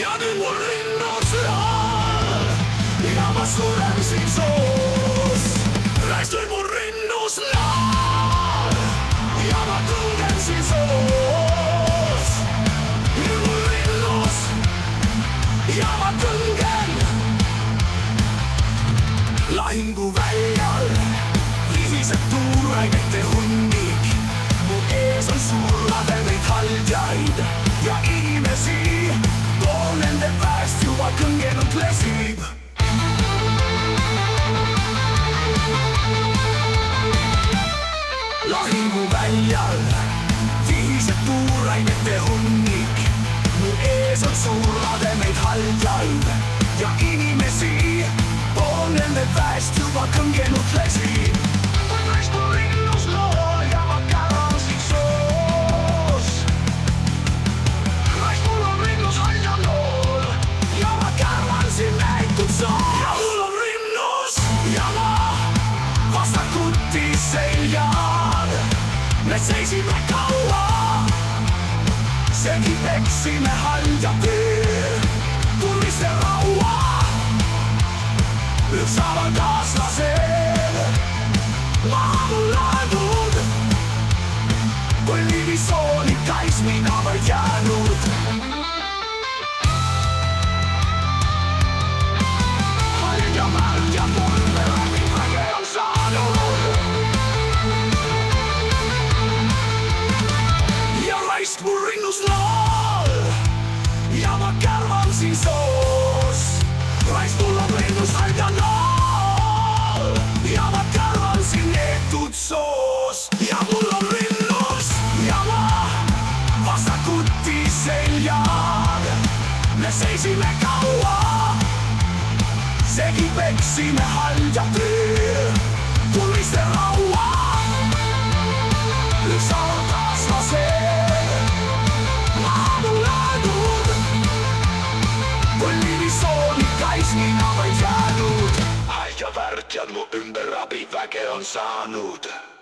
Ja nyt mun rinnus laal, ja mä suren siin soos. Räistyin mun rinnus laal, ja mä kulken siin soos. Nyt mun rinnus, ja mä kulken. Lahinkuväljäl, viiset tuurainette hunnik. Mun ees on suurlaveneid haljaid ja inimesi. Pool nende pääst juba kõngenud lesib. Lahinguväljal, viiset tuurainette hunnik. Mun ees on suurlaveneid haljaid ja inimesi. Pool nende pääst juba kõngenud lesib. Räis mu rinnus lool ja ma käran siin soos. Räis mul on rinnus halja lool ja ma käran siin näitud soos. Ja mul on rinnus ja ma vastakuti seljad. Me seisime kaua, segi peksime halja teel. Tuliste raua, üksaval kaaslasel. Maa mul laenud, kui liivisooni kais mina vaid jäänud. Halja ja märg ja pulver läbi väge on saanud. Ja raist mul rinnus laal ja ma kärvan siin soos. Raist mul on rinnus halja laal ja ma kärvan siin neetud soos. Ja mul on rinnus ja ma vastakuti seljad. Me seisime kaua, segi peksime halja teel. Tuliste raua, üksaval kaaslasel. Maa mul laenud, kui liivisooni kais mina vaid jäänud. Halja värdjad mu ümber abiväge on saanud.